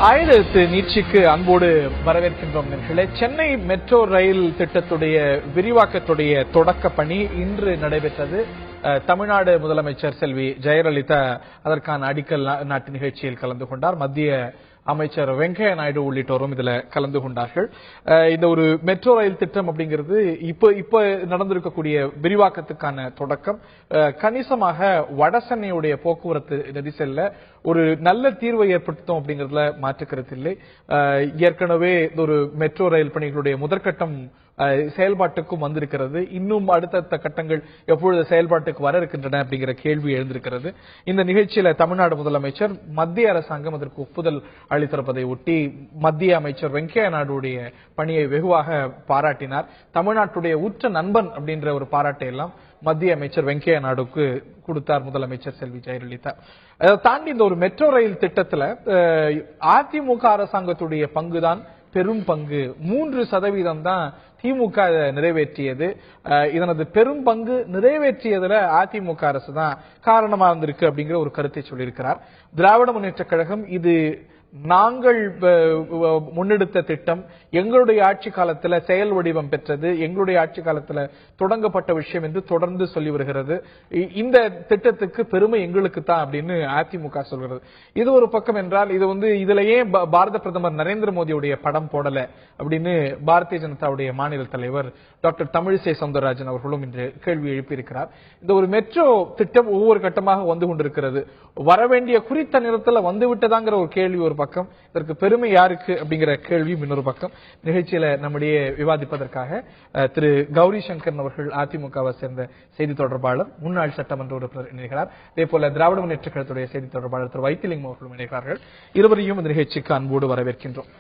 ஆயிரத்து நீட்சிக்கு அன்போடு வரவேற்கின்றோம் நேயர்களே. சென்னை மெட்ரோ ரயில் திட்டத்துடைய விரிவாக்கத்துடைய தொடக்க பணி இன்று நடைபெற்றது. தமிழ்நாடு முதலமைச்சர் செல்வி ஜெயலலிதா அதற்கான அடிக்கல் நாட்டு நிகழ்ச்சியில் கலந்து கொண்டார். மத்திய அமைச்சர் வெங்கையா நாயுடு உள்ளிட்டோரும் இதுல கலந்து கொண்டார்கள். இந்த ஒரு மெட்ரோ ரயில் திட்டம் அப்படிங்கிறது இப்ப நடந்திருக்கக்கூடிய விரிவாக்கத்துக்கான தொடக்கம் கணிசமாக வடசென்னையுடைய போக்குவரத்து நெரிசல்ல ஒரு நல்ல தீர்வை ஏற்படுத்தும் அப்படிங்கறதுல மாற்றுக்கிறது இல்லை. ஏற்கனவே ஒரு மெட்ரோ ரயில் பணிகளுடைய முதற்கட்டம் செயல்பாட்டுக்கும் வந்திருக்கிறது. இன்னும் அடுத்தடுத்த கட்டங்கள் எப்பொழுது செயல்பாட்டுக்கு வர இருக்கின்றன அப்படிங்கிற கேள்வி எழுந்திருக்கிறது. இந்த நிகழ்ச்சியில தமிழ்நாடு முதலமைச்சர் மத்திய அரசாங்கம் அதற்கு ஒப்புதல் அளித்திருப்பதை ஒட்டி மத்திய அமைச்சர் வெங்கையா நாயுடுடைய பணியை வெகுவாக பாராட்டினார். தமிழ்நாட்டுடைய உற்ற நண்பன் அப்படின்ற ஒரு பாராட்டை எல்லாம் மத்திய அமைச்சர் வெங்கையா நாயுடுக்கு கொடுத்தார் முதலமைச்சர் செல்வி ஜெயலலிதா. அதை தாண்டி இந்த ஒரு மெட்ரோ ரயில் திட்டத்துல அதிமுக அரசாங்கத்துடைய பங்குதான் பெரும் பங்கு. 3% தான் திமுக நிறைவேற்றியது. இதனது பெரும் பங்கு நிறைவேற்றியதுல அதிமுக அரசு தான் காரணமா இருந்திருக்கு அப்படிங்கிற ஒரு கருத்தை சொல்லியிருக்கிறார். திராவிட முன்னேற்ற கழகம் இது நாங்கள் முன்னெடுத்த திட்டம், எங்களுடைய ஆட்சி காலத்துல செயல் வடிவம் பெற்றது, எங்களுடைய ஆட்சி காலத்துல தொடங்கப்பட்ட விஷயம் என்று தொடர்ந்து சொல்லி வருகிறது. இந்த திட்டத்துக்கு பெருமை எங்களுக்கு தான் அப்படின்னு அதிமுக சொல்கிறது. இது ஒரு பக்கம் என்றால் இதுலயே பாரத பிரதமர் நரேந்திர மோடியுடைய படம் போடல அப்படின்னு பாரதிய ஜனதாவுடைய மாநில தலைவர் டாக்டர் தமிழிசை சவுந்தரராஜன் அவர்களும் இன்று கேள்வி எழுப்பியிருக்கிறார். இந்த ஒரு மெட்ரோ திட்டம் ஒவ்வொரு கட்டமாக வந்து கொண்டிருக்கிறது. வரவேண்டிய குறித்த நேரத்தில் வந்துவிட்டதாங்கிற ஒரு கேள்வி ஒரு பக்கம், இதற்கு பெருமை யாருக்கு அப்படிங்கிற கேள்வி இன்னொரு பக்கம். நிகழ்ச்சியில நம்முடைய விவாதிப்பதற்காக திரு கௌரி சங்கர் அவர்கள் அதிமுகவை சேர்ந்த செய்தி தொடர்பாளர், முன்னாள் சட்டமன்ற உறுப்பினர் இணைகிறார். அதே போல திராவிட முன்னேற்ற கழகத்துடைய செய்தி தொடர்பாளர் திரு வைத்திலிங்கம் அவர்களும் இணைகிறார்கள். இருவரையும் இந்த நிகழ்ச்சிக்கு அன்போடு வரவேற்கின்றோம்.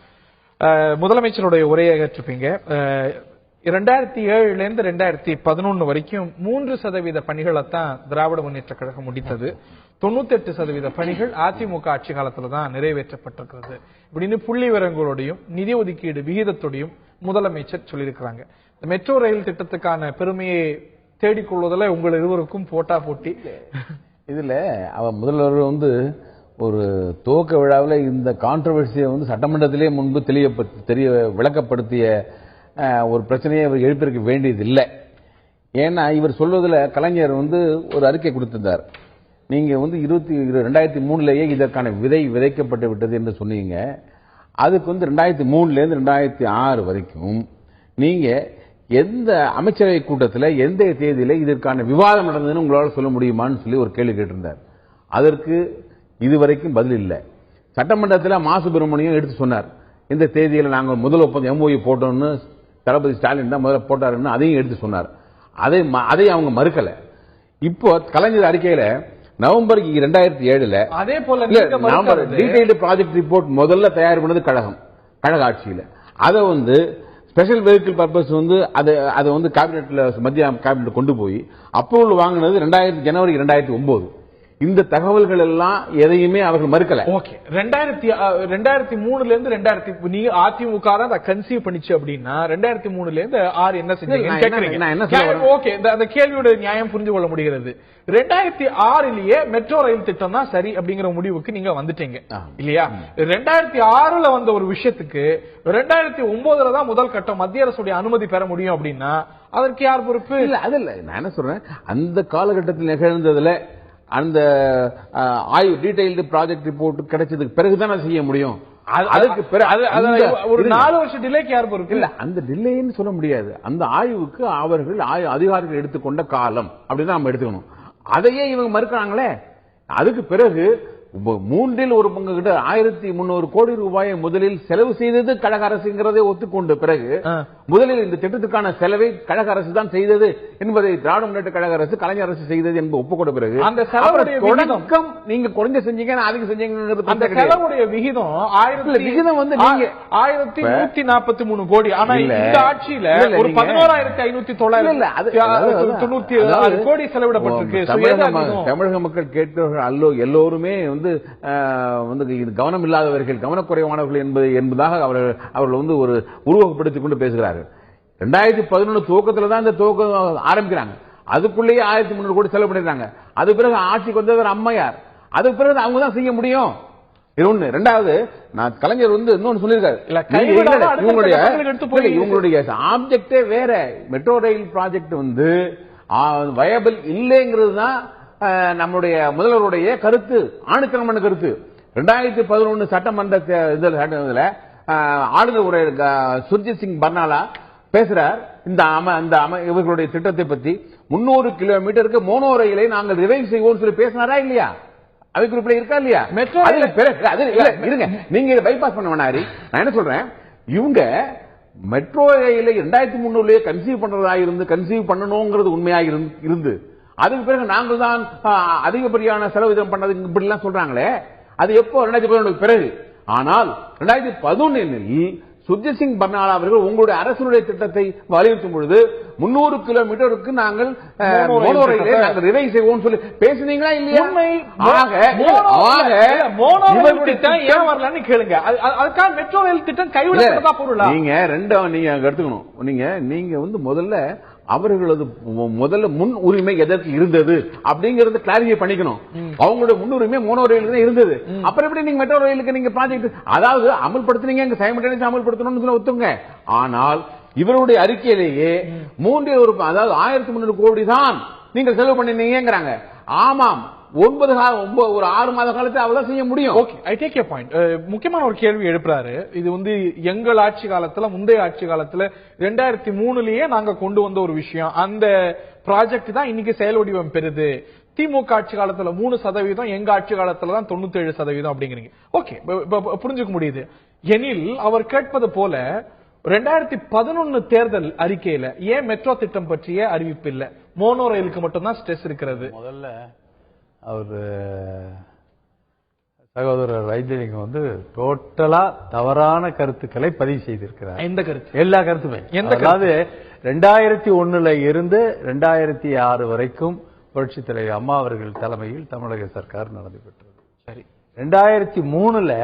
முதலமைச்சருடைய உரையை ஏற்றிருப்பீங்க. 2007 இருந்து 2011 வரைக்கும் 3% பணிகளைத்தான் திராவிட முன்னேற்ற கழகம் முடித்தது. 98% பணிகள் அதிமுக ஆட்சி காலத்துல தான் நிறைவேற்றப்பட்டிருக்கிறது இப்படின்னு புள்ளி விவரங்களோடையும் நிதி ஒதுக்கீடு விகிதத்தோடையும் முதலமைச்சர் சொல்லியிருக்கிறாங்க. இந்த மெட்ரோ ரயில் திட்டத்துக்கான பெருமையை தேடிக்கொள்வதில் உங்கள் இருவருக்கும் போட்டா போட்டி. இதுல அவர் முதல்வர் ஒரு துவக்க விழாவில் இந்த கான்ட்ரவர்சியை சட்டமன்றத்திலே முன்பு தெரிய விளக்கப்படுத்திய ஒரு பிரச்சனையை அவர் எழுப்பியிருக்க வேண்டியது இல்லை. ஏன்னா இவர் சொல்வதில் கலைஞர் ஒரு அறிக்கை கொடுத்திருந்தார். நீங்க 2003 இதற்கான விதை விதைக்கப்பட்டு விட்டது என்று சொன்னீங்க. அதுக்கு 2003 இருந்து 2006 வரைக்கும் நீங்க எந்த அமைச்சரவை கூட்டத்தில் எந்த தேதியில இதற்கான விவாதம் நடந்ததுன்னு உங்களால் சொல்ல முடியுமான்னு சொல்லி ஒரு கேள்வி கேட்டிருந்தார். அதற்கு இதுவரைக்கும் பதில் இல்லை. சட்டமன்றத்தில் மா சுப்பிரமணியம் எடுத்து சொன்னார், இந்த தேதியில் நாங்கள் முதல் ஒப்பந்தம் MOU போட்டோம்னு தளபதி ஸ்டாலின் தான் முதல்ல போட்டாருன்னு அதையும் எடுத்து சொன்னார். அதை அவங்க மறுக்கல. இப்போ கலைஞர் அறிக்கையில நவம்பர் 2007 அதே போல டீடைல்டு ப்ராஜெக்ட் ரிப்போர்ட் முதல்ல தயார் பண்ணது கழக ஆட்சியில. அதை ஸ்பெஷல் வெஹிக்கிள் பர்பஸ் அதை கேபினெட்ல மத்திய கேபினெட் கொண்டு போய் அப்ரூவல் வாங்கினது ஜனவரி 2009. இந்த தகவல்கள் எல்லாம் எதையுமே அவர்கள் மறுக்கல. ஓகே, 2003 இருந்து அதிமுக தான் கன்சீவ் பண்ணிச்சு அப்படின்னா 2003 இருந்து 6 என்ன செஞ்சீங்க? ஓகே, அந்த கேள்வியோட நியாயம் புரிஞ்சு கொள்ள முடிகிறது. 2006 மெட்ரோ ரயில் திட்டம் தான் சரி அப்படிங்கிற முடிவுக்கு நீங்க வந்துட்டீங்க இல்லையா? 2006 வந்த ஒரு விஷயத்துக்கு 2009 தான் முதல் கட்டம் மத்திய அரசுடைய அனுமதி பெற முடியும் அப்படின்னா அதற்கு யார் பொறுப்பு? இல்ல அது இல்ல, நான் என்ன சொல்றேன், அந்த காலகட்டத்தில் நிகழ்ந்ததுல அந்த டீடைல்டு ப்ராஜெக்ட் ரிப்போர்ட் கிடைச்சதுக்கு பிறகுதான் செய்ய முடியும். அதுக்கு ஒரு 4 வருஷம் டிலேக்கு யார் பொறுப்பு? இல்ல, அந்த டிலேன்னு சொல்ல முடியாது. அந்த ஆய்வுக்கு அவர்கள் அதிகாரிகள் எடுத்துக்கொண்ட காலம் அப்படின்னு நம்ம எடுத்துக்கணும். அதையே இவங்க மறுக்கிறாங்களே. அதுக்கு பிறகு 3 ஒரு பங்கு கிட்ட 1300 கோடி ரூபாயை முதலில் செலவு செய்தது கழக அரசுங்கிறதை ஒத்துக்கொண்ட பிறகு முதலில் இந்த திட்டத்துக்கான செலவை கழக அரசு தான் செய்தது என்பதை திராவிட முன்னேற்ற கழக அரசு கலைஞர் அரசு செய்தது என்பது ஒப்புக்கொண்ட பிறகு அந்த செலவுடைய விகிதம் நீங்க குறைஞ்ச செஞ்சீங்க, அதிகம் செஞ்சீங்க. அந்த செலவுடைய விகிதம் நீங்க 1143 கோடி. ஆனா இந்த ஆட்சியில ஒரு 11,596 கோடி செலவிடப்பட்டிருக்கு. தமிழக மக்கள் கேட்கிறவர்கள் அல்லோ எல்லோருமே கவனம் இல்லாதவர்கள், கவனக்குறைவானவர்கள் என்பதாக அவர்கள் ஒரு உருவகப்படுத்திக் கொண்டு பேசுகிறார்கள். 2011 துவக்கத்தில் தான் இந்த துவக்கம் ஆரம்பிக்கிறாங்க. அதுக்குள்ளேயே 1300 கோடி செலவு பண்ணிருக்காங்க. அது பிறகு ஆட்சிக்கு வந்தவர் அம்மையார். அதுக்கு பிறகு அவங்க தான் செய்ய முடியும். இது ஒண்ணு. ரெண்டாவது, நான் கலைஞர் வந்து இன்னொன்னு சொல்லியிருக்காரு, இவங்களுடைய ஆப்ஜெக்டே வேற. மெட்ரோ ரயில் ப்ராஜெக்ட் வந்து வயபிள் இல்லைங்கிறது தான் நம்முடைய முதல்வருடைய கருத்து, ஆணுக்கிழமான கருத்து. 2011 சட்டமன்ற இதுல ஆளுநர் உரை சுர்ஜித் சிங் பர்னாலா பேசுறார் இவர்களுடைய திட்டத்தை பற்றி. 300 கிலோமீட்டருக்கு மோனோ ரயிலை நாங்கள் ரிவைவ் செய்வோம் சொல்லி பேசினாரா இல்லையா? அவை குறிப்பிட இருக்கா இல்லையா? மெட்ரோ இருங்க, நீங்க இதை பைபாஸ் பண்ண வேணாரி. நான் என்ன சொல்றேன், இவங்க மெட்ரோ ரயிலை 2003 கன்சீவ் பண்றதா இருந்து கன்சீவ் பண்ணணுங்கிறது உண்மையாக இருந்து அதுக்கு பிறகு நாங்கள் தான் அதிகப்படியான செலவிதம் பண்ணது இப்படி எல்லாம் சொல்றாங்களே, அது எப்போ 2011 பிறகு. ஆனால் 2011 சுர்ஜித் சிங் பர்னாலா அவர்கள் உங்களுடைய அரசுடைய திட்டத்தை வலியுறுத்தும் பொழுது 300 கிலோமீட்டருக்கு நாங்கள் மோனோ ரயிலை நாங்கள் ரிவைவ் செய்வோம் சொல்லி பேசுனீங்களா இல்லையா? ஏன் வரலன்னு கேளுங்க. அதுக்காக மெட்ரோ ரயில் திட்டம் கைவிடப்பட்டதா பொருளா? நீங்க நீங்க எடுத்துக்கணும். நீங்க வந்து முதல்ல அவர்களது முன் உரிமை எதற்கு இருந்தது அப்படிங்கறது கிளாரிஃபை பண்ணிக்கணும். அவங்களுடைய முன்னுரிமை மோனோ ரயிலுக்கு தான் இருந்தது. அப்புறம் எப்படி நீங்க மெட்ரோ ரயிலுக்கு நீங்க ப்ராஜெக்ட் அதாவது அமல்படுத்துறீங்க, சைமல்டேனியஸா அமல்படுத்தணும்னு ஒத்துங்க. ஆனால் இவருடைய அறிக்கையிலேயே 3 அதாவது 1300 கோடி தான் நீங்கள் செலவு பண்ணினீங்கிறாங்க. ஆமாம், ஒரு 6 மாத காலத்தில் அவ்வளவு செய்ய முடியும். Okay, I take you point. முக்கியமான ஒரு கேள்வி எழுப்புறாரு. இது வந்து எங்கள் ஆட்சி காலத்துல, முந்தைய ஆட்சி காலத்துல 2003 நாங்க கொண்டு வந்த ஒரு விஷயம். அந்த ப்ராஜெக்ட் தான் இன்னைக்கு செயல் வடிவம் பெறுது. திமுக ஆட்சி காலத்துல 3%, எங்க ஆட்சி காலத்துல தான் 97% அப்படிங்கிறீங்க. ஓகே, புரிஞ்சுக்க முடியுது. எனில் அவர் கேட்பது போல 2011 தேர்தல் அறிக்கையில ஏன் மெட்ரோ திட்டம் பற்றிய அறிவிப்பு இல்ல? மோனோ ரயிலுக்கு மட்டும்தான் ஸ்ட்ரெஸ் இருக்கிறது. முதல்ல அவர் சகோதரர் வைத்தியலிங்கம் வந்து டோட்டலா தவறான கருத்துக்களை பதிவு செய்திருக்கிறார். எந்த கருத்து? எல்லா கருத்துமே. அதாவது 2001 இருந்து 2006 வரைக்கும் புரட்சித் தலைவர் அம்மா அவர்கள் தலைமையில் தமிழக சர்க்கார் நடந்து பெற்றது. சரி, 2003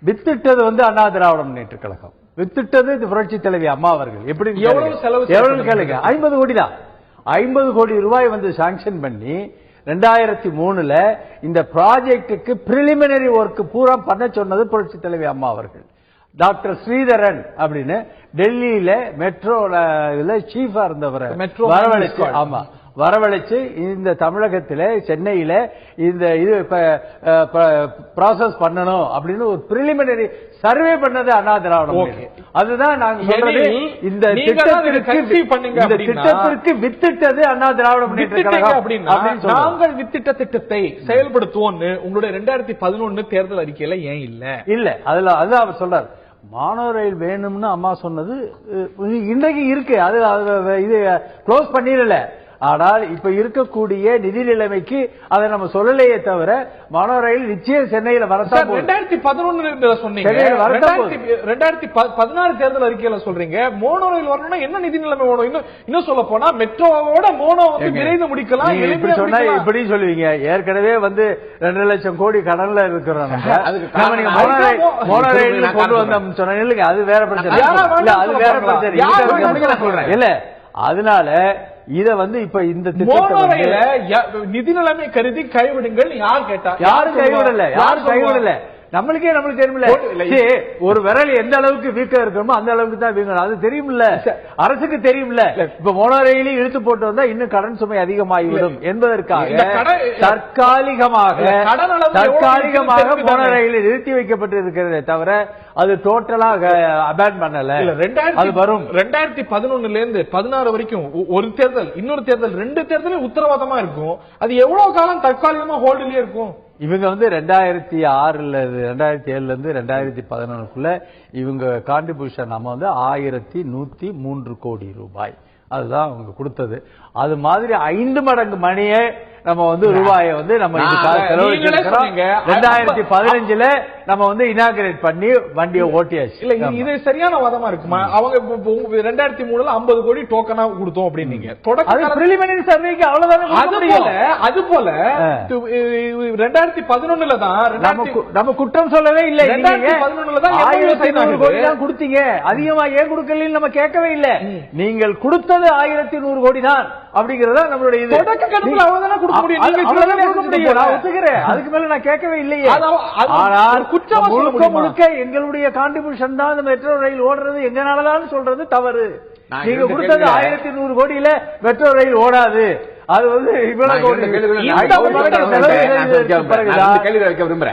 வித்திட்டது வந்து அண்ணா திராவிட முன்னேற்ற கழகம், வித்திட்டது புரட்சித் தலைவி அம்மா அவர்கள். எப்படி எவ்வளவு கேளுங்க, 50 கோடி தான். 50 கோடி ரூபாய் வந்து சாங்ஷன் பண்ணி 2003 இந்த ப்ராஜெக்டுக்கு பிரிலிமினரி ஒர்க் பூரா பண்ண சொன்னது புரட்சி தலைவி அம்மா அவர்கள். டாக்டர் ஸ்ரீதரன் அப்படின்னு டெல்லியில மெட்ரோல சீஃபா இருந்தவரை வரவழைச்சு, ஆமா வரவழைச்சு இந்த தமிழகத்தில சென்னையில இந்த இது ப்ராசஸ் பண்ணணும் அப்படின்னு ஒரு பிரிலிமினரி சர்வே பண்ணது அண்ணா திராவிட. அதுதான் நாங்க சொல்றது. இந்த திட்டத்திற்கு வித்திட்டது அண்ணா திராவிட முன்னேற்ற கழகம் அப்படின்னு நாங்கள் வித்திட்ட திட்டத்தை செயல்படுத்துவோம். உங்களுடைய 2011 தேர்தல் அறிக்கையில ஏன் இல்ல? அதுதான் அவர் சொல்றாரு. மானோ ரயில் வேணும்னு அம்மா சொன்னது இன்றைக்கு இருக்கு, அது இது க்ளோஸ் பண்ணிடல. ஆனால் இப்ப இருக்கக்கூடிய நிதி நிலைமைக்கு அதை நம்ம சொல்லலையே தவிர மோனோ ரயில் நிச்சயம் சென்னையில வரத்தான். 2011 சொன்னீங்க, 2016 தேர்தல் அறிக்கையில சொல்றீங்க மோனோ ரயில் வரணும்னா என்ன நிதி நிலைமை வேணும்? இன்னும் சொல்ல போனா மெட்ரோவோட மோனோ வந்து விரைந்து முடிக்கலாம். இப்படி சொன்னா இப்படி சொல்லுவீங்க. ஏற்கனவே வந்து 2 லட்சம் கோடி கடன்ல இருக்கிறோம். மோனோ ரயில் கொண்டு வந்தோம் சொன்னா இல்லைங்க, அது வேற பிரச்சனை. அது வேற பிரச்சனை இல்ல. அதனால இத வந்து இப்ப இந்த நிதி நிலைமை கருதி கைவிடுங்கள் யார் கேட்டா? யாரும் கைவிடல. நம்மளுக்கு தெரியுமில்ல, ஒரு விரல் எந்த அளவுக்கு வீக்கா இருக்கணுமோ அந்த அளவுக்கு தான் வீங்கணும். அது தெரியுமில்ல, அரசுக்கு தெரியுமில்ல. இப்ப மோனோ ரயிலை இழுத்து போட்டு வந்தா இன்னும் கடன் சுமை அதிகமாகிவிடும் என்பதற்காக தற்காலிகமாக மோனோ ரயிலில் நிறுத்தி வைக்கப்பட்டு இருக்கிறதே தவிர அது டோட்டலாக அபேன் பண்ணல. அது வரும் 2011 இருந்து 16 வரைக்கும் ஒரு தேர்தல், இன்னொரு தேர்தல், 2 தேர்தலும் உத்தரவாதமா இருக்கும். அது எவ்வளவு காலம் தற்காலிகமா ஹோல்ட்லயே இருக்கும்? இவங்க வந்து 2006 இருந்து 2011 இவங்க கான்ட்ரிபியூஷன் நம்ம வந்து 1103 கோடி ரூபாய் அதுதான் அவங்க கொடுத்தது. அது மாதிரி 5 மடங்கு மணியே நம்ம வந்து ரூபாயை வந்து நம்ம செலவழிச்சிருக்கிறோம். 2015 நம்ம வந்து இனாகிரேட் பண்ணி வண்டியை ஓட்டியாச்சு. இல்ல இது சரியான வாதமா இருக்குமா? அவங்க 2003 50 கோடி டோக்கனா கொடுத்தோம் அப்படின்னீங்க. பிரிலிமினரி சர்வேக்கு அவ்வளவுதான். அது போல 2011 தான் நம்ம குற்றம் சொல்லவே இல்லை. 2011 தான் 1500 கோடி தான் கொடுத்தீங்க, அதிகமா ஏன் கொடுக்கலன்னு நம்ம கேட்கவே இல்லை. நீங்கள் கொடுத்த கொடுத்தது 1100 கோடி தான் அப்படிங்கறத நம்மளுடைய இது. தொடக்க கட்டத்துல அவ்வளவுதானே கொடுக்க முடியும். நீங்க கொடுக்க முடியும், நான் ஒத்துக்கிறேன். அதுக்கு மேல நான் கேட்கவே இல்லையே. ஆனால் முழுக்க எங்களுடைய கான்ட்ரிபியூஷன் தான் இந்த மெட்ரோ ரயில் ஓடுறது எங்கனாலதான் சொல்றது தவறு. நீங்க கொடுத்தது 1100 கோடியில மெட்ரோ ரயில் ஓடாது. அது வந்து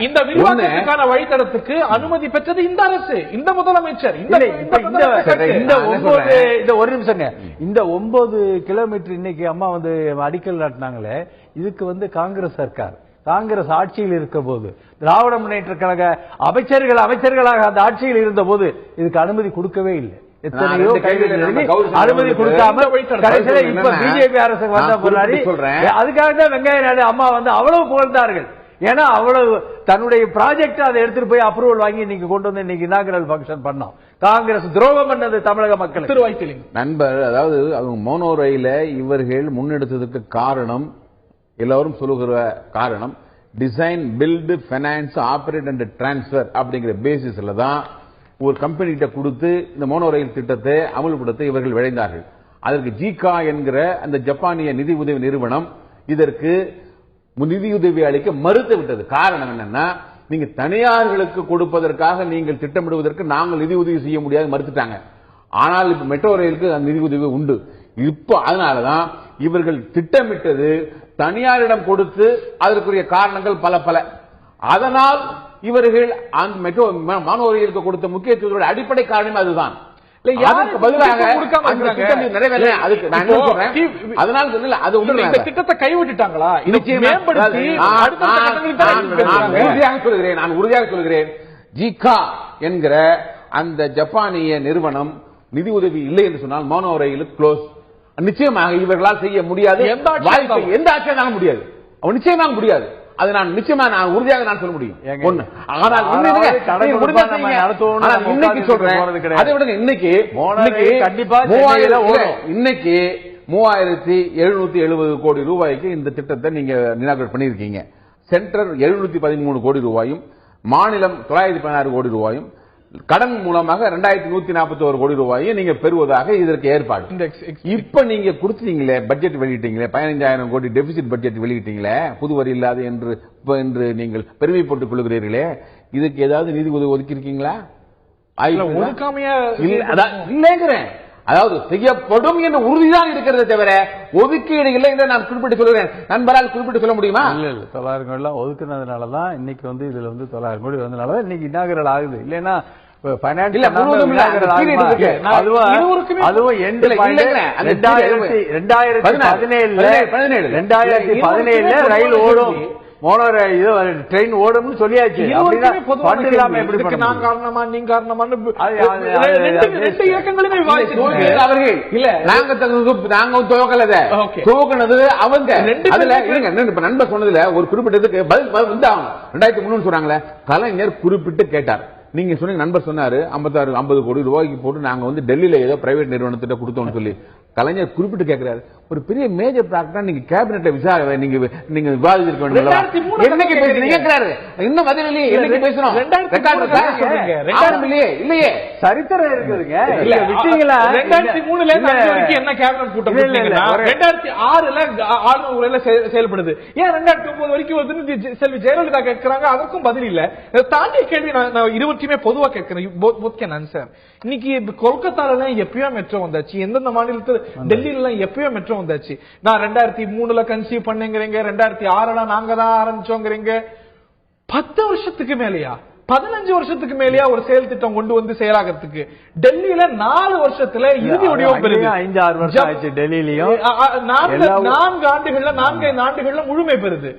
இந்த விரிவாக்கத்துக்கான வழித்தடத்துக்கு அனுமதி பெற்றது இந்த அரசு, இந்த முதலமைச்சர். ஒரு நிமிஷங்க, இந்த 9 கிலோமீட்டர் இன்னைக்கு அம்மா வந்து அடிக்கல் நாட்டினாங்களே, இதுக்கு வந்து காங்கிரஸ் சர்க்கார், காங்கிரஸ் ஆட்சியில் இருக்க போது, திராவிட முன்னேற்ற கழக அமைச்சர்களாக அந்த ஆட்சியில் இருந்த போது இதுக்கு அனுமதி கொடுக்கவே இல்லை. எத்தனையோ அனுமதி கொடுக்காம கடைசியில இப்ப பிஜேபி அரசு வந்த பின்னாடி அதுக்காக தான் வெங்கைய நாயுடு அம்மா வந்து அவ்வளவு புகழ்ந்தார்கள். ஏன்னா அவ்வளவு தன்னுடைய ப்ராஜெக்ட் அதை எடுத்துட்டு போய் அப்ரூவல் வாங்கி இன்னைக்கு கொண்டு வந்து இன்னைக்கு இனாகுரல் ஃபங்க்ஷன் பண்ணோம். காங்கிரஸ் துரோகம் பண்ணது தமிழக மக்கள். திருவாய்த்திலிங் நண்பர், அதாவது அவங்க மோனோ ரயில இவர்கள் முன்னெடுத்ததுக்கு காரணம், எல்லாரும் சொல்லுகிற காரணம், design, build, finance, operate and transfer அப்படிங்கிற பேசிஸ்ல தான் ஒரு கம்பெனி கிட்ட கொடுத்து இந்த மோனோ ரயில் திட்டத்தை அமல்படுத்த இவர்கள் விளைந்தார்கள். அதற்கு ஜிகா என்கிற அந்த ஜப்பானிய நிதி உதவி நிறுவனம் இதற்கு நிதியுதவி அளிக்க மறுத்து விட்டது. காரணம் என்னன்னா, நீங்க தனியார்களுக்கு கொடுப்பதற்காக நீங்கள் திட்டமிடுவதற்கு நாங்கள் நிதி உதவி செய்ய முடியாது மறுத்துட்டாங்க. ஆனால் இப்ப மெட்ரோ ரயிலுக்கு அந்த நிதி உதவி உண்டு. இப்போ அதனாலதான் இவர்கள் திட்டமிட்டது தனியாரிடம் கொடுத்து அதற்குரிய காரணங்கள் பல. அதனால் இவர்கள் அந்த மெட்ரோ மோனோ ரயிலுக்கு கொடுத்த முக்கியத்துவத்தோட அடிப்படை காரணம் அதுதான். அதற்கு பதிலாக திட்டத்தை கைவிட்டுட்டாங்களா? நான் உறுதியாக சொல்கிறேன், ஜிகா என்கிற அந்த ஜப்பானிய நிறுவனம் நிதி உதவி இல்லை என்று சொன்னால் மோனோ ரயில் க்ளோஸ். நிச்சயமாக இவர்களால் செய்ய முடியாது. எந்த ஆட்சியாக முடியாது, நிச்சயமாக முடியாது. அது நான் நிச்சயமா நான் உறுதியாக நான் சொல்ல முடியும். இன்னைக்கு சொல்றேன், அதை விட இன்னைக்கு கண்டிப்பா இன்னைக்கு 3770 கோடி ரூபாய்க்கு இந்த திட்டத்தை நீங்க இனாகுரேட் பண்ணிருக்கீங்க. சென்ட்ரல் 713 கோடி ரூபாயும், மாநிலம் 916 கோடி ரூபாயும், கடன் மூலமாக 2141 கோடி ரூபாயும் நீங்க பெறுவதாக இதற்கு ஏற்பாடு. இப்ப நீங்க கொடுத்தீங்களே, பட்ஜெட் வெளியிட்டீங்களே, 15000 கோடி டெபிசிட் பட்ஜெட் வெளியிட்டீங்களே, புது வரி இல்லாத என்று நீங்கள் பெருமைப்பட்டுக் கொள்கிறீர்களே, இதுக்கு ஏதாவது நிதி உதவி ஒதுக்கி இருக்கீங்களா? இல்லைங்கிறேன். அதாவது செய்யப்படும் என்ற உறுதிதான் இருக்கிறத தவிர ஒதுக்கீடு இல்லை என்று நான் குறிப்பிட்டு சொல்கிறேன். நண்பரால் குறிப்பிட்டு சொல்ல முடியுமா? இல்ல 900 கோடி எல்லாம் ஒதுக்குனதுனாலதான் இன்னைக்கு வந்து இதுல வந்து 900 கோடி வந்ததுனாலதான் இன்னைக்கு இனாகுரல் ஆகுது. இல்லைன்னா ரயில் ஓடும், மோனோ ட்ரெயின் ஓடும்னு சொல்லியாச்சு. நான் காரணமா நீங்க காரணமான்னு இயக்கங்களுமே நாங்க துவக்கினது அவங்க. நண்பர் சொன்னதுல ஒரு குறிப்பிட்டதுக்கு பதில் வந்து அவங்க 2003 சொன்னாங்களே, கலைஞர் குறிப்பிட்டு கேட்டார். நீங்க சொன்னீங்க, நண்பர் சொன்னாரு 50 கோடி ரூபாய்க்கு போட்டு நாங்க வந்து டெல்லியில ஏதோ பிரைவேட் நிறுவனத்திட்ட கொடுத்தோம்னு சொல்லி. கலைஞர் குறிப்பிட்டு கேட்கிறாரு, ஒரு பெரிய மேஜர் ப்ராஜெக்டா நீங்க கேபினெட்டை நீங்க விவாதிச்சிருக்க வேண்டும். என்னைக்கு பேசுறீங்க? இன்னும் பதில் இல்லையே. என்னைக்கு பேசுறோம்? இல்லையே, சரித்திரம் இருக்குதுங்க. 2003 என்ன கேபினெட் கூட்டம் 2006 ஆளுநர் உரையில செயல்படுது. ஏன் 2009 வரைக்கும் வந்து செல்வி ஜெயலலிதா கேட்கிறாங்க, அதற்கும் பதில் இல்ல. தாண்டிய கேள்வி நான் 20 பொதுவா கேட்கிறேன். இன்னைக்கு கொல்கத்தால எப்பயோ மெட்ரோ வந்தாச்சு, எந்தெந்த மாநிலத்தில் டெல்லியில எப்பயோ மெட்ரோ வந்தாச்சு. நான் 2003 கன்சீவ் பண்ணுங்கிறீங்க, 2006 நாங்க தான் ஆரம்பிச்சோங்கிறீங்க. 10 வருஷத்துக்கு மேலையா, 15 வருஷத்துக்கு மேலேயா ஒரு செயல் திட்டம் கொண்டு வந்து செயலாகிறதுக்கு? டெல்லியில 4 வருஷத்துல இறுதி வடிவம் பெறுது. 5-6 வருஷம் ஆச்சு. டெல்லியிலும் 4 ஆண்டுகள்ல முழுமை பெறுது.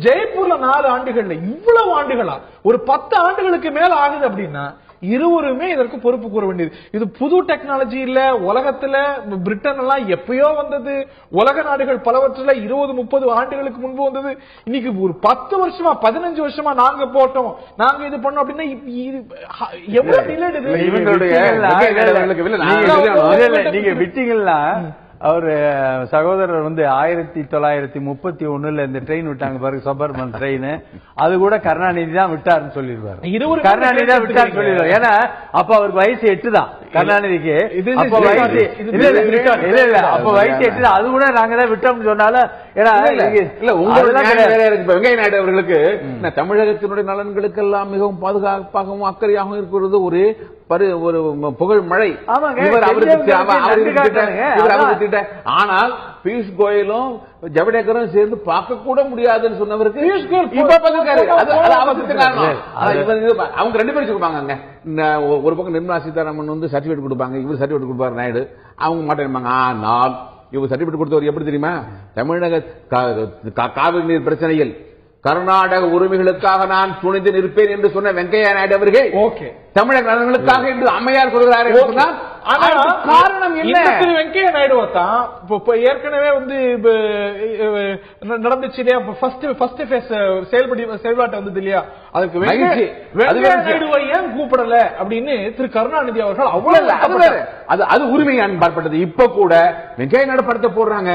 ஜெய்ப்பூர்ல 4 ஆண்டுகள்ல இவ்வளவு ஆண்டுகளா? ஒரு 10 ஆண்டுகளுக்கு மேல ஆகுது அப்படின்னா இருவருமே இதற்கு பொறுப்பு கூற வேண்டியது. இது புது டெக்னாலஜி இல்ல. உலகத்துல பிரிட்டன் எல்லாம் எப்பயோ வந்தது. உலக நாடுகள் பலவற்றில 20-30 ஆண்டுகளுக்கு முன்பு வந்தது. இன்னைக்கு ஒரு 10 வருஷமா 15 வருஷமா நாங்க போட்டோம், நாங்க இது பண்ணோம் அப்படின்னா எவ்வளவு நீங்க விட்டீங்களா? அவர் சகோதரர் வந்து 1931 இந்த ட்ரெயின் விட்டாங்க பாருங்க, சபர்மன் ட்ரெயின், அது கூட கருணாநிதி தான் விட்டாருன்னு சொல்லிடுவாரு. கருணாநிதி தான் விட்டாருன்னு சொல்லிடுவாரு. ஏன்னா அப்ப அவருக்கு வயசு 8 தான் கருணாநிதிக்கு. அப்ப வயசு 8 தான். அது கூட நாங்க தான் விட்டோம்னு சொன்னாலும் வெங்கைய நாயுடு அவர்களுக்கு தமிழகத்தினுடைய நலன்களுக்கு எல்லாம் மிகவும் பாதுகாப்பாகவும் அக்கறையாகவும் இருக்கிறது ஒரு புகழ் மழை. ஆனால் பியூஷ் கோயலும் ஜவடேக்கரும் சேர்ந்து பார்க்க கூட முடியாதுன்னு சொன்னவருக்கு அவங்க 2 பேரும் சொல்லுவாங்க. ஒரு பக்கம் நிர்மலா சீதாராமன் வந்து சர்டிபிகேட் கொடுப்பாங்க, இவர் சர்டிபிகேட் கொடுப்பாரு நாயுடு, அவங்க மாட்டேன். ஆனால் இவர் சர்டிபிகேட் கொடுத்தவர் எப்படி தெரியுமா? தமிழக காவிரி நீர் பிரச்சனையில் கர்நாடக உரிமைகளுக்காக நான் துணிந்து நிற்பேன் என்று சொன்ன வெங்கையா நாயுடு அவர்கள் தமிழக நலன்களுக்காக என்று அம்மையார் சொல்கிறார். காரணம் என்ன? வெங்கையா நாயுடு தான் ஏற்கனவே வந்து நடந்துச்சு இல்லையா, ஃபர்ஸ்ட் ஃபேஸ் செயல்பாட்டு வந்தது இல்லையா, அதுக்கு வெங்கையா நாயுடுவை ஏன் கூப்பிடல அப்படின்னு திரு கருணாநிதி அவர்கள் அவ்வளவு அது உரிமையான் பார்ப்பட்டது. இப்ப கூட வெங்கையா நாயுடு படத்தை போடுறாங்க,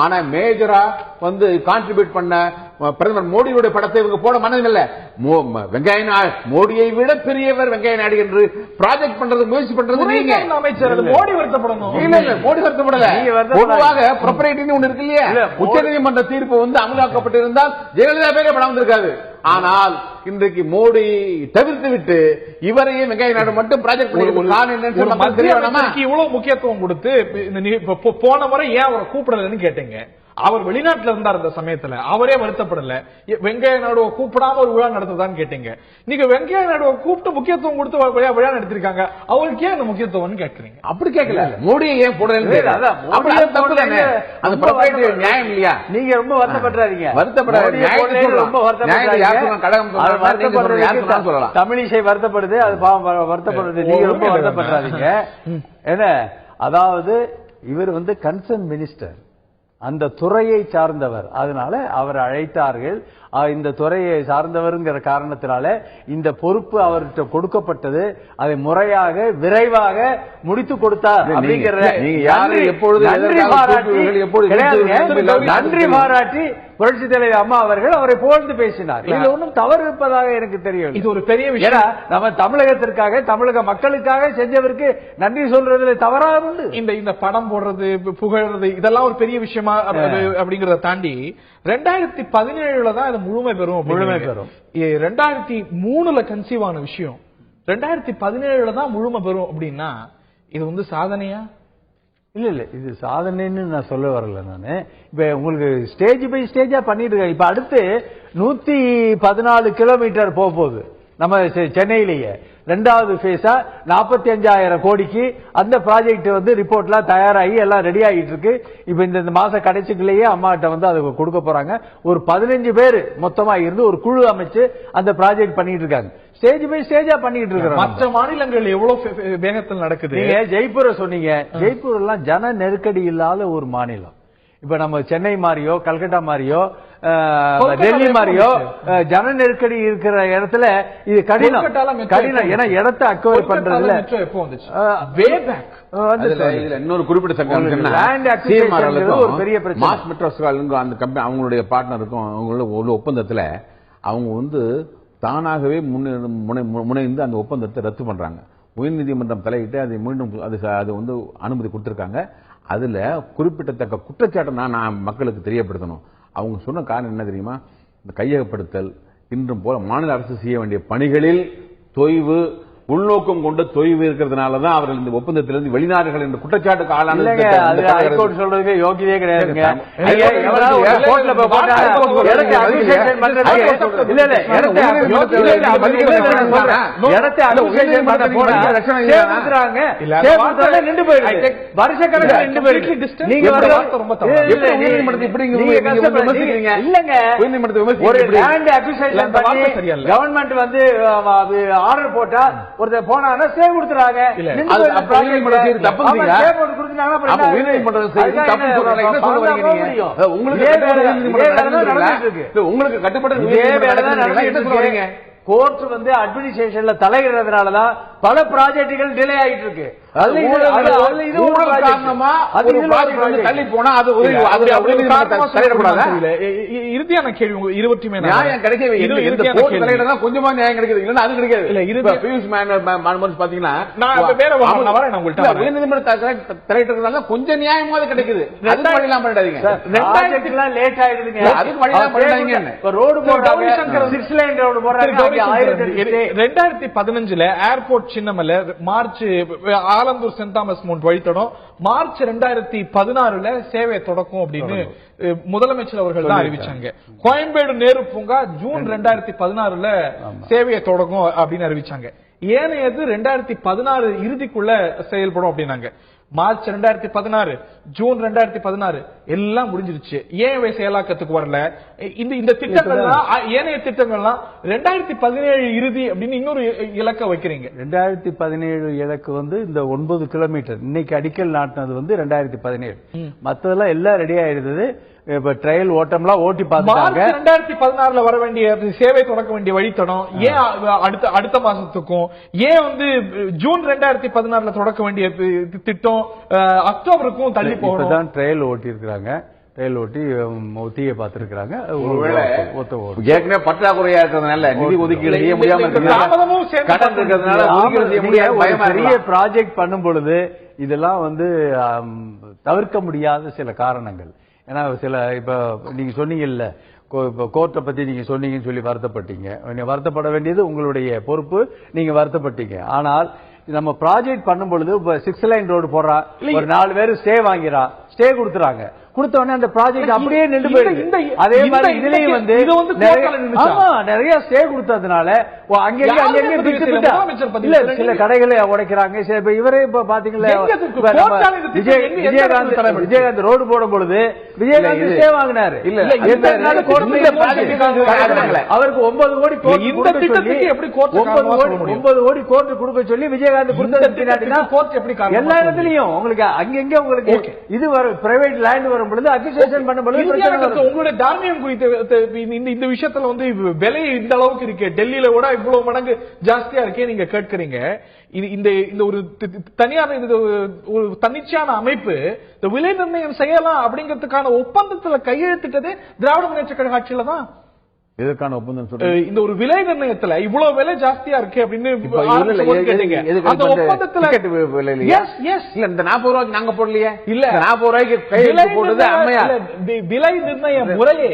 ஆனா மேஜரா வந்து கான்ட்ரிபியூட் பண்ண பிரதமர் மோடியுடைய படத்தை இவங்க போட மனதில்ல. வெங்கையா நாயுடு மோடியை விட பெரியவர் வெங்கையா நாயுடு என்று ப்ராஜெக்ட் பண்றது முயற்சி பண்றது நீங்க. அமைச்சர் மோடி வருத்தப்படணும். இல்ல மோடி வருத்தப்படல. பொதுவாக ப்ராப்பர்ட்டின்னு ஒண்ணு இருக்கு இல்லையா, உச்சநீதிமன்ற தீர்ப்பு வந்து அமலாக்கப்பட்டிருந்தால் ஜெயலலிதா பேரே படம் வந்திருக்காது. ஆனால் இன்றைக்கு மோடி தவிர்த்து விட்டு இவரையும் வெங்கையா நாயுடு மட்டும் ப்ராஜெக்ட் பண்ணி இவ்வளவு முக்கியத்துவம் கொடுத்து போன முறை ஏன் அவரை கூப்பிடலன்னு கேட்டீங்க. அவர் வெளிநாட்டுல இருந்தார் அந்த சமயத்துல, அவரே வருத்தப்படல. வெங்கையா நாயுடுவை கூப்பிடாம ஒரு விழா நடத்துதான்னு கேட்டீங்க. நீங்க வெங்கையா நாயுடுவை கூப்பிட்டு முக்கியத்துவம் கொடுத்து விழா நடத்திருக்காங்க, அவருக்கு ஏன் அந்த முக்கியத்துவம் கேட்கறீங்க? அப்படி கேட்கல, மோடியை ஏன் போடல? நியாயம் இல்லையா? நீங்க ரொம்ப வருத்தப்படுறாங்க. தமிழிசை வருத்தப்படுது, அது வருத்தப்படுறது. நீங்க ரொம்ப வருத்தப்படுறாங்க. என்ன அதாவது இவர் வந்து கன்சர்ன் மினிஸ்டர், அந்த துறையை சார்ந்தவர், அதனால அவர் அழைத்தார்கள். இந்த துறையை சார்ந்தவர்ங்கிற காரணத்தினால இந்த பொறுப்பு அவர்கிட்ட கொடுக்கப்பட்டது. அதை முறையாக விரைவாக முடித்து கொடுத்தார். நன்றி பாராட்டி புரட்சி தலைவர் அம்மா அவர்கள் அவரை புகழ்ந்து பேசினார். இதுல ஒன்றும் தவறு இருப்பதாக எனக்கு தெரியும். இது ஒரு பெரிய விஷயம். நம்ம தமிழகத்திற்காக தமிழக மக்களுக்காக செஞ்சவருக்கு நன்றி சொல்றதுல தவறாக உண்டு. இந்த படம் போடுறது புகழ்றது இதெல்லாம் ஒரு பெரிய விஷயமா அப்படிங்கறத தாண்டி 2017 தான் இது முழுமை பெறும். 2003 கன்சீவ் ஆன விஷயம் 2017 தான் முழுமை பெறும் அப்படின்னா இது வந்து சாதனையா? இல்ல இது சாதனைன்னு நான் சொல்ல வரல. நானு இப்ப உங்களுக்கு ஸ்டேஜ் பை ஸ்டேஜா பண்ணிட்டு இருக்கேன். இப்ப அடுத்து 114 கிலோமீட்டர் போகுது நம்ம சென்னையிலேயே. 2வது பேஸா 45,000 கோடிக்கு அந்த ப்ராஜெக்ட் வந்து ரிப்போர்ட்லாம் தயாராகி எல்லாம் ரெடி ஆகிட்டு இருக்கு. இப்ப இந்த மாச கடைசிக்குள்ளேயே அம்மாட்ட வந்து அதை கொடுக்க போறாங்க. ஒரு 15 பேர் மொத்தமா இருந்து ஒரு குழு அமைச்சு அந்த ப்ராஜெக்ட் பண்ணிட்டு இருக்காங்க. ஸ்டேஜ் பை ஸ்டேஜா பண்ணிட்டு இருக்காங்க. மற்ற மாநிலங்கள் எவ்வளவு வேகத்தில் நடக்குது. நீங்க ஜெய்ப்பூரை சொன்னீங்க. ஜெய்ப்பூர் எல்லாம் ஜன நெருக்கடி இல்லாத ஒரு மாநிலம். இப்ப நம்ம சென்னை மாதிரியோ கல்கட்டா மாதிரியோ டெல்லி மாதிரியோ ஜன நெருக்கடி இருக்கிற இடத்துல இது கடினம். ஏன்னா இடத்தை அக்வயர் பண்றதுல இன்னொரு குறிப்பிட்ட ஒரு பெரிய பிரச்சனை. மாஸ் மெட்ரோஸ்கால் அந்த கம்பெனி அவங்களுடைய பார்ட்னருக்கும் அவங்களோட ஒரு ஒப்பந்தத்துல அவங்க வந்து தானாகவே முனைந்து அந்த ஒப்பந்தத்தை ரத்து பண்றாங்க. உயர்நீதிமன்றம் தலையிட்டு அதை மீண்டும் அது வந்து அனுமதி கொடுத்திருக்காங்க. அதுல குறிப்பிடத்தக்க குற்றச்சாட்டை நான் மக்களுக்கு தெரியப்படுத்தணும். அவங்க சொன்ன காரணம் என்ன தெரியுமா? இந்த கையகப்படுத்தல் இன்றும் போல மாநில அரசு செய்ய வேண்டிய பணிகளில் தொய்வு, உள்நோக்கம் கொண்ட தொய்வு இருக்கிறதுனாலதான் அவர்கள் இந்த ஒப்பந்தத்திலிருந்து வெளிநாடுகள் என்ற குற்றச்சாட்டுக்கு ஆளான சொல்றதுக்கு யோகியதே கிடையாதுங்க. கவர்மெண்ட் வந்து ஆர்டர் போட்டா ஒருத்தர் போனா ஸ்டே கொடுத்துறாங்க. உங்களுக்கு கட்டுப்பட்ட கோர்ட் வந்து அட்மினிஸ்ட்ரேஷன்ல தலையிடுறதுனாலதான் பல ப்ராஜெக்டுகள் டிலே ஆகிட்டு இருக்கு. தள்ளி போனா அது இறுதியான கேள்வி இருபத்தி கிடைக்கவே கொஞ்சமா நியாயம் கிடைக்குது இல்லன்னா அது கிடைக்காது. இல்ல இறுதி பியூஷ் பாத்தீங்கன்னா உயர்நீதிமன்ற கொஞ்சம் நியாயமாவது கிடைக்குது. அதுக்கு வழியெல்லாம் பண்ணிடாதீங்க, லேட் ஆயிடுதுங்க. அதுக்கு வழியெல்லாம் பண்ணிடாதீங்க. ரோடு போட்டாங்க, 6 லைன் ரோடு போடுறாங்க. 2015 airport Chinnamalai March Alandur Saint Thomas Mount வழித்தடம் மார்ச் 2016 சேவை தொடக்கும் அப்படின்னு முதலமைச்சர் அவர்கள் தான் அறிவிச்சாங்க. கோயம்பேடு நேரு பூங்கா ஜூன் 2016 சேவையை தொடங்கும் அப்படின்னு அறிவிச்சாங்க. ஏனையது 2016 இறுதிக்குள்ள செயல்படும் அப்படின்னாங்க. மார்ச் 2016 ஜூன் 2016 எல்லாம் முடிஞ்சிருச்சு. ஏன் செயலாக்கத்துக்கு வரல? இந்த திட்டங்கள்லாம் ஏனைய திட்டங்கள்லாம் 2017 இறுதி அப்படின்னு இன்னொரு இலக்க வைக்கிறீங்க. 2017 இலக்கு இந்த 9 கிலோமீட்டர் இன்னைக்கு அடிக்கல் நாட்டினது 2017. மத்ததெல்லாம் எல்லாம் ரெடி ஆயிடுது. இப்ப ட்ரையல் ஓட்டம்லாம் ஓட்டி பார்த்தாங்க. 2016 வர வேண்டிய சேவை தொடக்க வேண்டிய வழித்தடம் ஏன் அடுத்த மாசத்துக்கும், ஏன் ஜூன் 2016 தொடக்க வேண்டிய திட்டம் அக்டோபருக்கும் தள்ளி போகணும்? ட்ரையல் ஓட்டி இருக்கிறாங்க. ட்ரையல் ஓட்டி ஒத்திகை பார்த்திருக்கிறாங்க. ஏற்கனவே பற்றாக்குறையா இருக்கிறதுனால நிதி ஒதுக்கீடு செய்ய முடியாம பெரிய ப்ராஜெக்ட் பண்ணும் பொழுது இதெல்லாம் தவிர்க்க முடியாத சில காரணங்கள். ஏன்னா சில இப்ப நீங்க சொன்னீங்கல்ல, கோர்ட்டை பத்தி நீங்க சொன்னீங்கன்னு சொல்லி வருத்தப்பட்டீங்க. வருத்தப்பட வேண்டியது உங்களுடைய பொறுப்பு, நீங்க வருத்தப்பட்டீங்க. ஆனால் நம்ம ப்ராஜெக்ட் பண்ணும் பொழுது 6 லைன் ரோடு போடுறா, ஒரு 4 பேர் ஸ்டே வாங்கிறா, ஸ்டே கொடுத்துறாங்க. கொடுத்த உடனே அந்த ப்ராஜெக்ட் அப்படியே நின்று போயிடுது. அதே மாதிரி இதுலயும் நிறைய ஸ்டே கொடுத்ததுனால சில கடைகளை உடைக்கிறாங்க. இவரே பாத்தீங்களா, விஜயகாந்த் ரோடு போடும் பொழுது விஜயகாந்த் ஸ்டே வாங்கினாரு. அவருக்கு 9 கோடி 9 கோடி கோர்ட்டு கொடுக்க சொல்லி விஜயகாந்த் கொடுத்த எல்லா இடத்துலயும் உங்களுக்கு அங்கங்க உங்களுக்கு இது பிரைவேட் லேண்ட் வரும் பொழுது அக்விசிஷன் பண்ணும் பொழுது உங்களுடைய தார்மீகம் குறித்த இந்த விஷயத்துல விலை இந்த அளவுக்கு இருக்கு, டெல்லியில கூட இவ்வளவு மடங்கு ஜாஸ்தியா இருக்கே நீங்க கேட்கறீங்க. இந்த ஒரு தனியார் ஒரு தன்னிச்சையான அமைப்பு இந்த விலை நிர்ணயம் செய்யலாம் அப்படிங்கிறதுக்கான ஒப்பந்தத்துல கையெழுத்திட்டதே திராவிட முன்னேற்ற கழக ஆட்சியில தான். எதற்கான ஒப்பந்தம் சொல்ற? இந்த ஒரு விலை நிர்ணயத்துல இவ்வளவு விலை ஜாஸ்தியா இருக்கு அப்படின்னு அந்த ஒப்பந்தத்துல இந்த 40 ரூபாய்க்கு நாங்க போடலையே. இல்ல 40 ரூபாய்க்கு போடுறது அம்மையார். விலை நிர்ணய முறையை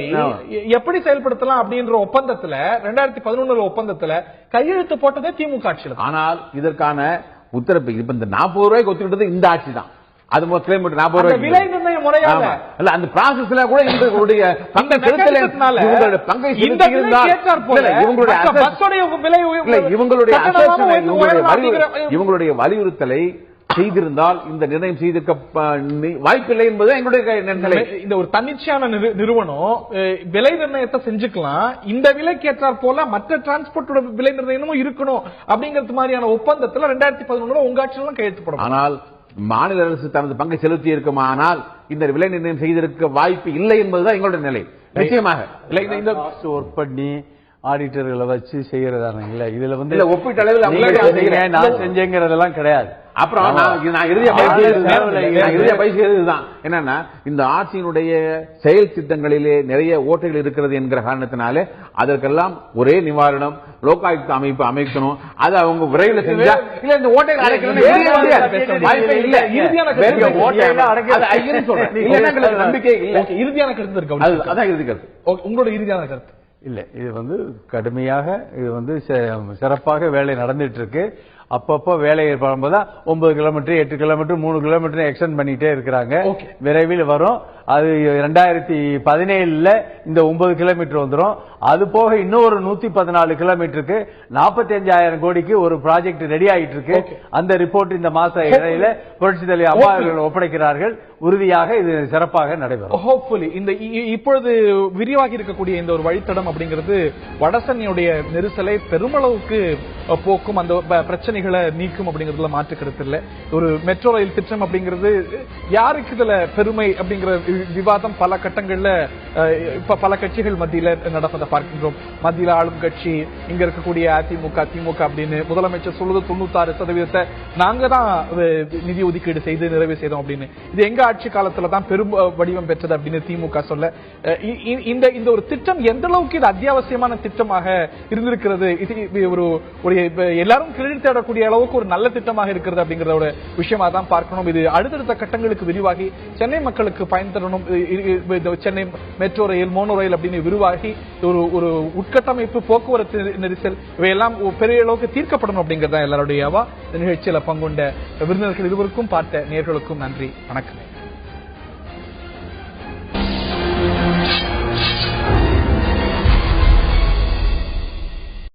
எப்படி செயல்படுத்தலாம் அப்படின்ற ஒப்பந்தத்துல 2011 ஒப்பந்தத்துல கையெழுத்து போட்டதே திமுக ஆட்சியில. ஆனால் இதற்கான உத்தரவு இப்ப இந்த 40 ரூபாய்க்கு ஒத்துக்கிட்டது இந்த ஆட்சி தான். அது கிலோமீட்டர் 40 ரூபாய் விலை நிர்ணய முறையாக இல்ல அந்த ப்ராசஸ்ல கூட இவங்களுடைய பங்கை செலுத்தல. இவங்களுடைய பங்கை செலுத்தியிருந்தால் இவங்களுடைய வலியுறுத்தலை செய்திருந்தால் இந்த நிர்ணயம் செய்திருக்க வாய்ப்பில்லை என்பது எங்களுடைய நிலை. இந்த ஒரு தன்னிச்சையான நிறுவனம் விலை நிர்ணயத்தை செஞ்சுக்கலாம், இந்த விலைக்கு ஏற்றாற் போல மற்ற டிரான்ஸ்போர்ட்டோட விலை நிர்ணயமும் இருக்கணும் அப்படிங்கிறது மாதிரியான ஒப்பந்தத்துல 2011 உங்க ஆட்சியெல்லாம் கையெழுத்துப்படும். ஆனால் மாநில அரசு தனது பங்கை செலுத்தி இருக்குமானால் இந்த விலை நிர்ணயம் செய்திருக்க வாய்ப்பு இல்லை என்பதுதான் எங்களுடைய நிலை. நிச்சயமாக இந்த ஒர்க் பண்ணி ஆடிட்டர்களை வச்சு செய்யறதான இல்ல, இதுல ஒப்பீட்டு அளவில் நான் செஞ்சேங்கிறதெல்லாம் கிடையாது. அப்புறம் நான் இறுதியா பேசியதுதான் என்னன்னா, இந்த ஆட்சியினுடைய செயல் திட்டங்களிலே நிறைய ஓட்டைகள் இருக்கிறது என்கிற காரணத்தினாலே அதற்கெல்லாம் ஒரே நிவாரணம் லோகாயுக்த அமைப்பு அமைக்கணும். அது அவங்க விரைவில் செஞ்சா இல்ல இந்த ஓட்டைகள் அடைக்கணும் நம்பிக்கை இல்லை. இறுதியான கருத்து இருக்கு, அதான் இறுதி கருத்து. உங்களோட இறுதியான கருத்து இல்ல, இது கடுமையாக இது சிறப்பாக வேலை நடந்துட்டு இருக்கு. அப்பப்போ வேலை ஏற்படும்போது 9 கிலோமீட்டர் 8 கிலோமீட்டர் 3 கிலோமீட்டர் எக்ஸ்டெண்ட் பண்ணிட்டே இருக்கிறாங்க. விரைவில் வரும். அது 2017 இந்த 9 கிலோமீட்டர் வந்துடும். அது போக இன்னொரு 114 கிலோமீட்டருக்கு 45,000 கோடிக்கு ஒரு ப்ராஜெக்ட் ரெடி ஆகிட்டு இருக்கு. அந்த ரிப்போர்ட் இந்த மாச இடையில புரட்சித் தலைவர் அம்மா அவர்கள் ஒப்படைக்கிறார்கள். உறுதியாக இது சிறப்பாக நடைபெறும். ஹோப்ஃபுல்லி இந்த இப்பொழுது விரிவாகி இருக்கக்கூடிய இந்த ஒரு வழித்தடம் அப்படிங்கிறது வடசென்னையுடைய நெரிசலை பெருமளவுக்கு போக்கும், அந்த பிரச்சனைகளை நீக்கும் அப்படிங்கறதுல மாற்று கருத்து இல்லை. ஒரு மெட்ரோ ரயில் திட்டம் அப்படிங்கிறது யாருக்கு இதுல பெருமை அப்படிங்கிற விவாதம் பல கட்டங்கள்ல இப்ப பல கட்சிகள் மத்தியில நடப்பதை பார்க்கின்றோம். மத்தியில ஆளும் கட்சி இங்க இருக்கக்கூடிய அதிமுக திமுக அப்படின்னு முதலமைச்சர் சொல்லுவது 96% நாங்க தான் நிதி ஒதுக்கீடு செய்து நிறைவு செய்தோம் அப்படின்னு. இது எங்க ஆட்சி காலத்துல தான் பெரும் வடிவம் பெற்றது அப்படின்னு திமுக சொல்ல, இந்த ஒரு திட்டம் எந்த அளவுக்கு இது அத்தியாவசியமான திட்டமாக இருந்திருக்கிறது, இது ஒரு எல்லாரும் கிரெடிட் தேடக்கூடிய அளவுக்கு ஒரு நல்ல திட்டமாக இருக்கிறது அப்படிங்கிற ஒரு விஷயமா தான் பார்க்கணும். இது அடுத்தடுத்த கட்டங்களுக்கு விரிவாகி சென்னை மக்களுக்கு பயன் தரணும். சென்னை மெட்ரோ ரயில் மோனோ ரயில் அப்படின்னு விரிவாகி ஒரு உட்கட்டமைப்பு போக்குவரத்து நெரிசல் இவையெல்லாம் பெரிய அளவுக்கு தீர்க்கப்படணும் அப்படிங்கறத எல்லாருடைய நிகழ்ச்சியில பங்குண்ட விருந்தினர்கள் இருவருக்கும் பார்த்த நேயர்களுக்கும் நன்றி. வணக்கம்.